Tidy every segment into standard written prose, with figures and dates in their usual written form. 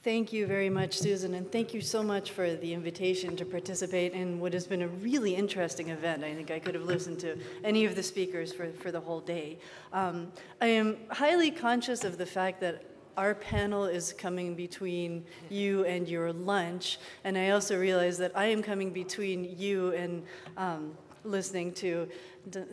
Thank you very much, Susan, and thank you so much for the invitation to participate in what has been a really interesting event. I think I could have listened to any of the speakers for the whole day. I am highly conscious of the fact that our panel is coming between you and your lunch, and I also realize that I am coming between you and listening to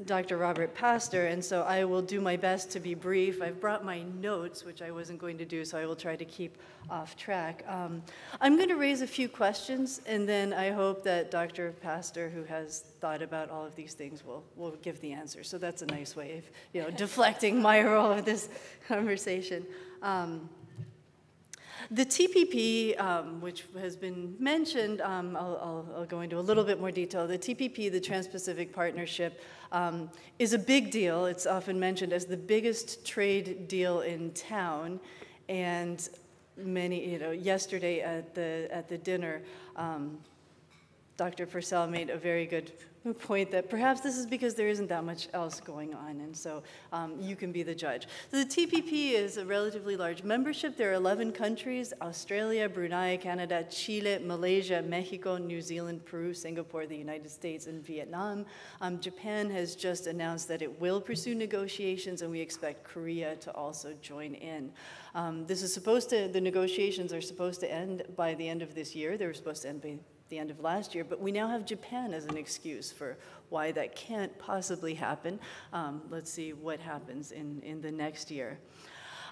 Dr. Robert Pastor, and so I will do my best to be brief. I've brought my notes, which I wasn't going to do, so I will try to keep off track. I'm going to raise a few questions, and then I hope that Dr. Pastor, who has thought about all of these things, will give the answer. So that's a nice way of, deflecting my role of this conversation. The TPP, which has been mentioned, I'll go into a little bit more detail. The TPP, the Trans-Pacific Partnership, is a big deal. It's often mentioned as the biggest trade deal in town. And many, yesterday at the dinner, Dr. Purcell made a very good point that perhaps this is because there isn't that much else going on, and so you can be the judge. So the TPP is a relatively large membership. There are 11 countries: Australia, Brunei, Canada, Chile, Malaysia, Mexico, New Zealand, Peru, Singapore, the United States, and Vietnam. Japan has just announced that it will pursue negotiations, and we expect Korea to also join in. The negotiations are supposed to end by the end of this year. They were supposed to end by the end of last year, but we now have Japan as an excuse for why that can't possibly happen. Let's see what happens in the next year.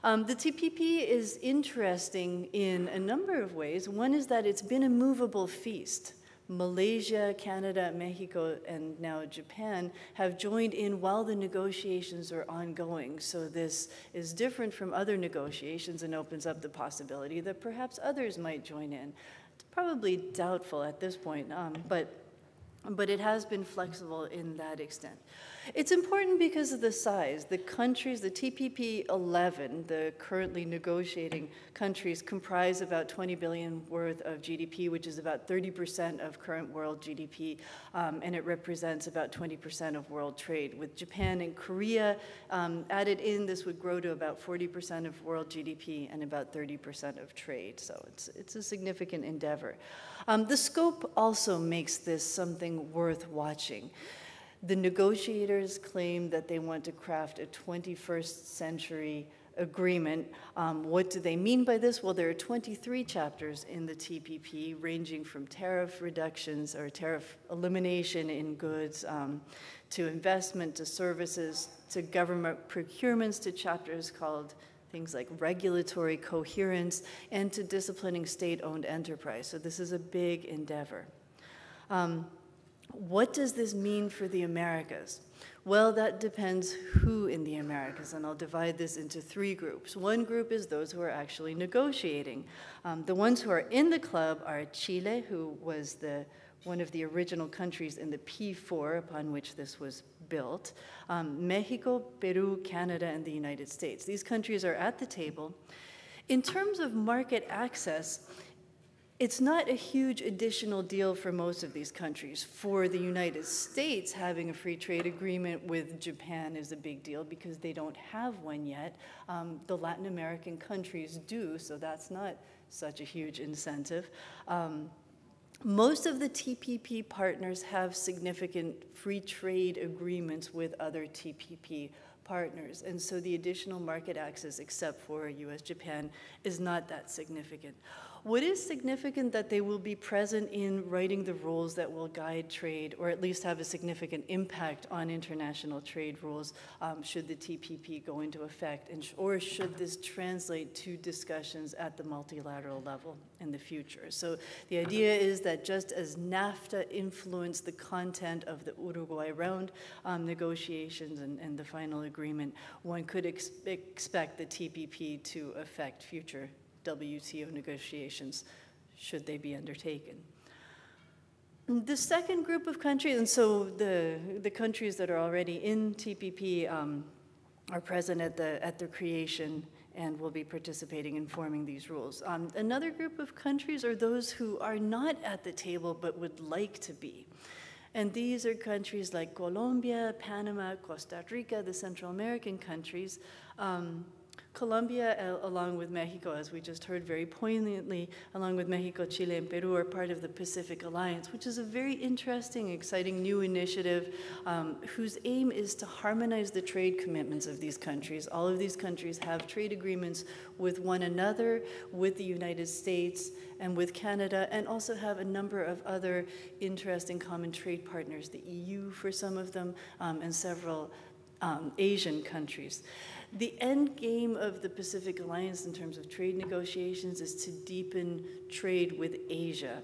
The TPP is interesting in a number of ways. One is that it's been a movable feast. Malaysia, Canada, Mexico, and now Japan have joined in while the negotiations are ongoing. So this is different from other negotiations and opens up the possibility that perhaps others might join in. Probably doubtful at this point, but it has been flexible in that extent. It's important because of the size. The countries, the TPP 11, the currently negotiating countries, comprise about 20 billion worth of GDP, which is about 30% of current world GDP, and it represents about 20% of world trade. With Japan and Korea added in, this would grow to about 40% of world GDP and about 30% of trade. So it's a significant endeavor. The scope also makes this something worth watching. The negotiators claim that they want to craft a 21st century agreement. What do they mean by this? Well, there are 23 chapters in the TPP, ranging from tariff reductions or tariff elimination in goods to investment, to services, to government procurements, to chapters called things like regulatory coherence, and to disciplining state-owned enterprise. So this is a big endeavor. What does this mean for the Americas? Well, that depends who in the Americas, and I'll divide this into three groups. One group is those who are actually negotiating. The ones who are in the club are Chile, who was one of the original countries in the P4 upon which this was built, Mexico, Peru, Canada, and the United States. These countries are at the table. In terms of market access, it's not a huge additional deal for most of these countries. For the United States, having a free trade agreement with Japan is a big deal because they don't have one yet. The Latin American countries do, so that's not such a huge incentive. Most of the TPP partners have significant free trade agreements with other TPP partners, and so the additional market access, except for U.S. Japan, is not that significant. What is significant that they will be present in writing the rules that will guide trade, or at least have a significant impact on international trade rules should the TPP go into effect, or should this translate to discussions at the multilateral level in the future. So the idea is that just as NAFTA influenced the content of the Uruguay round negotiations and the final agreement, one could expect the TPP to affect future WTO negotiations, should they be undertaken. The second group of countries, and so the countries that are already in TPP are present at the creation and will be participating in forming these rules. Another group of countries are those who are not at the table but would like to be. And these are countries like Colombia, Panama, Costa Rica, the Central American countries, Colombia, along with Mexico, as we just heard very poignantly, along with Mexico, Chile, and Peru, are part of the Pacific Alliance, which is a very interesting, exciting new initiative whose aim is to harmonize the trade commitments of these countries. All of these countries have trade agreements with one another, with the United States, and with Canada, and also have a number of other interesting common trade partners, the EU for some of them, and several Asian countries. The end game of the Pacific Alliance in terms of trade negotiations is to deepen trade with Asia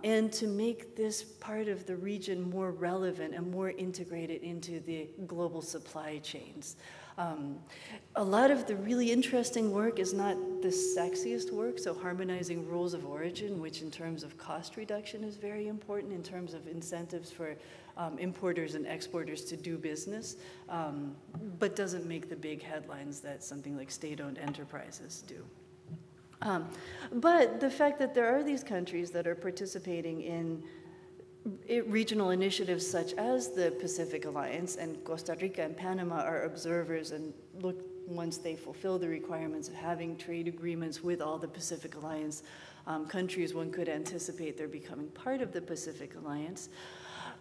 and to make this part of the region more relevant and more integrated into the global supply chains. A lot of the really interesting work is not the sexiest work, so harmonizing rules of origin, which in terms of cost reduction is very important in terms of incentives for importers and exporters to do business, but doesn't make the big headlines that something like state-owned enterprises do. But the fact that there are these countries that are participating in regional initiatives such as the Pacific Alliance, and Costa Rica and Panama are observers and look once they fulfill the requirements of having trade agreements with all the Pacific Alliance countries, one could anticipate they're becoming part of the Pacific Alliance.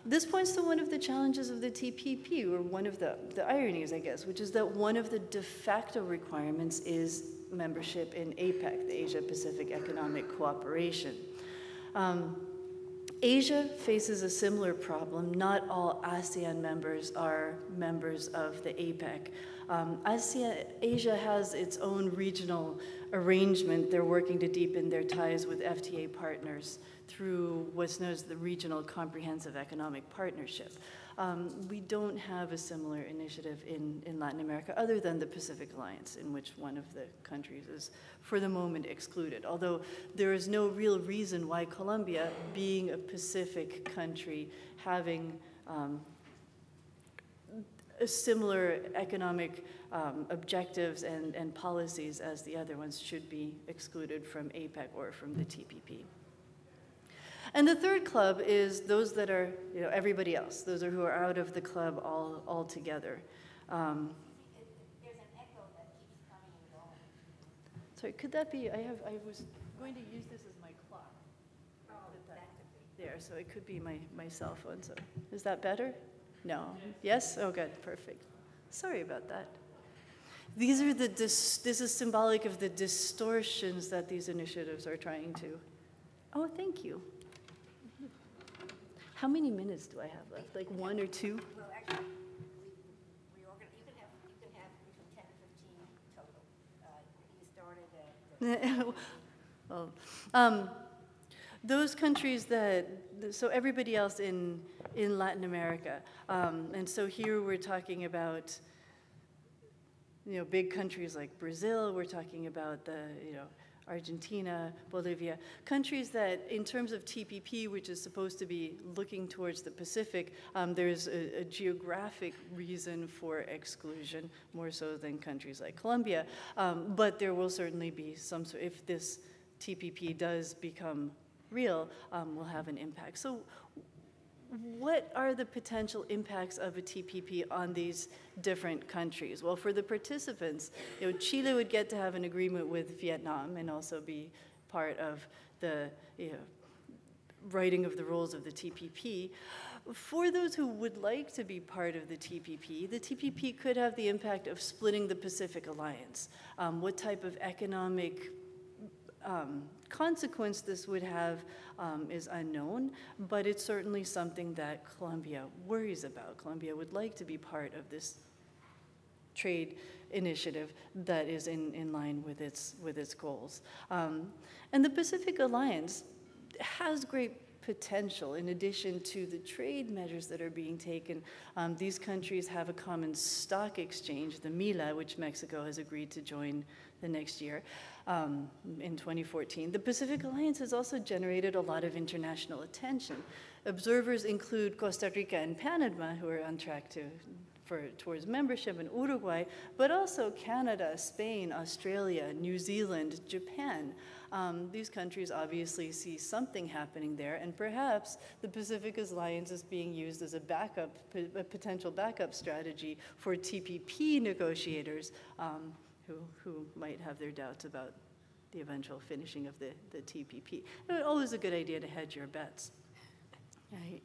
This points to one of the challenges of the TPP, or one of the ironies, I guess, which is that one of the de facto requirements is membership in APEC, the Asia-Pacific Economic Cooperation. Asia faces a similar problem. Not all ASEAN members are members of the APEC. Asia has its own regional arrangement. They're working to deepen their ties with FTA partners through what's known as the Regional Comprehensive Economic Partnership. We don't have a similar initiative in Latin America other than the Pacific Alliance, in which one of the countries is for the moment excluded, although there is no real reason why Colombia, being a Pacific country, having a similar economic objectives and policies as the other ones, should be excluded from APEC or from the TPP. And the third club is those that are, everybody else. Those are who are out of the club altogether. There's an echo that keeps coming and going. Sorry, could that be? I was going to use this as my clock. Oh, that could be. There, so it could be my cell phone. So is that better? No. Yes? Oh, good. Perfect. Sorry about that. These are this is symbolic of the distortions that these initiatives are trying to. Oh, thank you. How many minutes do I have left? Like 1 or 2? Well, actually, you can have between 10 and 15 total. You started at... Well, those countries that, so everybody else in Latin America, and so here we're talking about, big countries like Brazil, we're talking about the, Argentina, Bolivia, countries that in terms of TPP, which is supposed to be looking towards the Pacific, there's a geographic reason for exclusion, more so than countries like Colombia, but there will certainly be some, if this TPP does become real, will have an impact. So what are the potential impacts of a TPP on these different countries? Well, for the participants, Chile would get to have an agreement with Vietnam and also be part of the writing of the rules of the TPP. For those who would like to be part of the TPP could have the impact of splitting the Pacific Alliance. What type of economic consequence this would have is unknown, but it's certainly something that Colombia worries about. Colombia would like to be part of this trade initiative that is in line with its goals. And the Pacific Alliance has great potential. In addition to the trade measures that are being taken, these countries have a common stock exchange, the MILA, which Mexico has agreed to join the next year in 2014. The Pacific Alliance has also generated a lot of international attention. Observers include Costa Rica and Panama, who are on track towards membership, in Uruguay, but also Canada, Spain, Australia, New Zealand, Japan. These countries obviously see something happening there, and perhaps the Pacific Alliance is being used as a potential backup strategy for TPP negotiators who might have their doubts about the eventual finishing of the TPP. Always a good idea to hedge your bets. Right.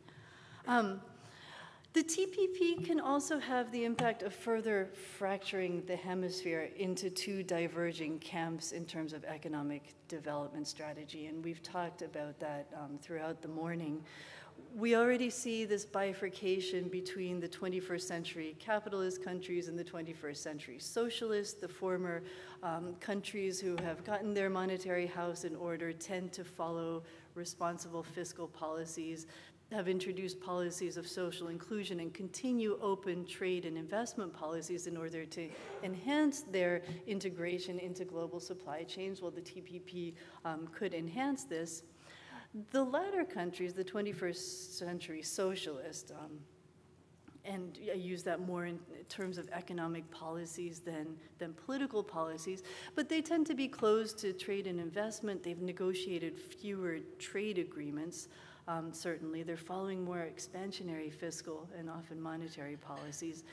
The TPP can also have the impact of further fracturing the hemisphere into two diverging camps in terms of economic development strategy, and we've talked about that throughout the morning. We already see this bifurcation between the 21st century capitalist countries and the 21st century socialists. The former countries who have gotten their monetary house in order tend to follow responsible fiscal policies, have introduced policies of social inclusion, and continue open trade and investment policies in order to enhance their integration into global supply chains, while the TPP could enhance this. The latter countries, the 21st century socialist, and I use that more in terms of economic policies than political policies, but they tend to be closed to trade and investment. They've negotiated fewer trade agreements. Certainly, they're following more expansionary fiscal and often monetary policies,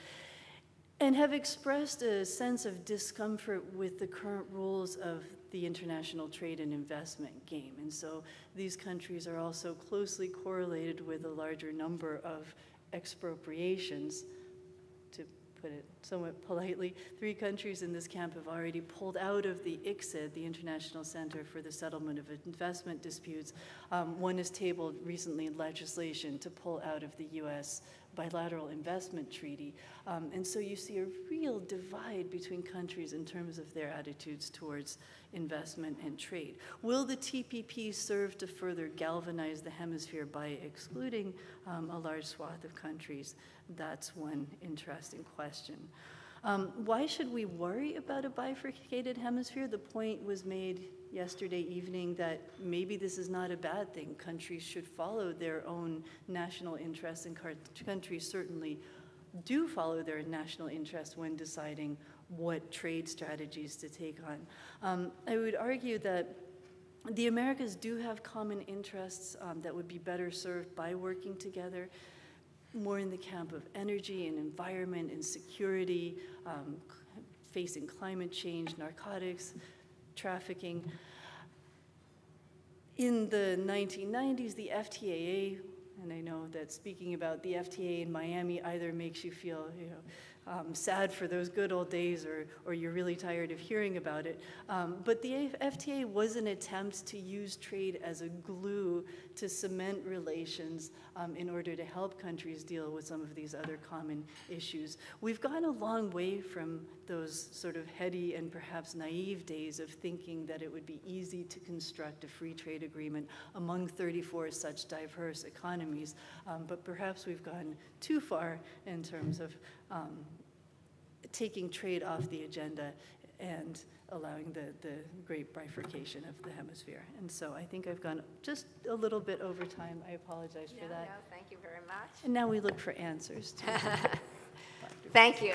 and have expressed a sense of discomfort with the current rules of the international trade and investment game. And so these countries are also closely correlated with a larger number of expropriations. To put it somewhat politely, 3 countries in this camp have already pulled out of the ICSID, the International Center for the Settlement of Investment Disputes. One has tabled recently legislation to pull out of the U.S. bilateral investment treaty. And so you see a real divide between countries in terms of their attitudes towards investment and trade. Will the TPP serve to further galvanize the hemisphere by excluding a large swath of countries? That's one interesting question. Why should we worry about a bifurcated hemisphere? The point was made yesterday evening that maybe this is not a bad thing. Countries should follow their own national interests, and countries certainly do follow their national interests when deciding what trade strategies to take on. I would argue that the Americas do have common interests that would be better served by working together, more in the camp of energy and environment and security, facing climate change, narcotics, trafficking. In the 1990s, the FTAA, and I know that speaking about the FTA in Miami either makes you feel, sad for those good old days, or you're really tired of hearing about it. But the FTA was an attempt to use trade as a glue to cement relations in order to help countries deal with some of these other common issues. We've gone a long way from those sort of heady and perhaps naive days of thinking that it would be easy to construct a free trade agreement among 34 such diverse economies, but perhaps we've gone too far in terms of taking trade off the agenda and allowing the great bifurcation of the hemisphere. And so I think I've gone just a little bit over time. I apologize for that. No, thank you very much. And now we look for answers. Thank you.